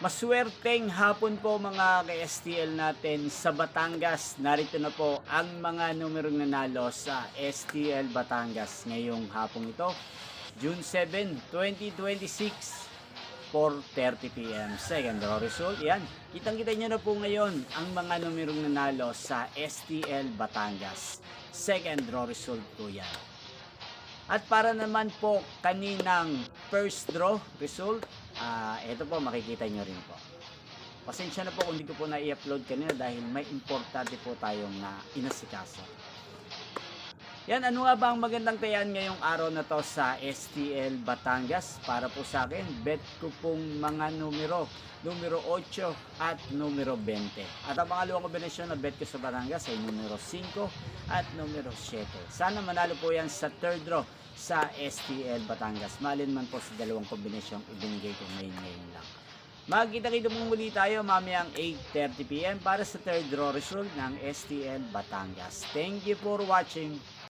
Maswerteng hapon po mga ka-STL natin sa Batangas. Narito na po ang mga numerong nanalo sa STL Batangas ngayong hapong ito, June 7, 2026, 4:30 PM. Second draw result, yan. Kitang-kita nyo na po ngayon ang mga numerong nanalo sa STL Batangas. Second draw result po yan. At para naman po kaninang first draw result, ito po makikita nyo rin po. Pasensya na po kung hindi ko po na-i-upload kanina dahil may importante po tayong na inasikaso. Yan, ano nga ba ang magandang tayan ngayong araw na to sa STL Batangas? Para po sa akin, bet ko pong mga numero 8 at numero 20. At ang pangalawang kombinasyon na bet ko sa Batangas ay numero 5 at numero 7. Sana manalo po yan sa third draw sa STL Batangas. Malin man po sa dalawang kombinasyong ibinigay ko ngayon lang. Magkita-kita po muli tayo mamayang 8:30 PM para sa third draw result ng STL Batangas. Thank you for watching.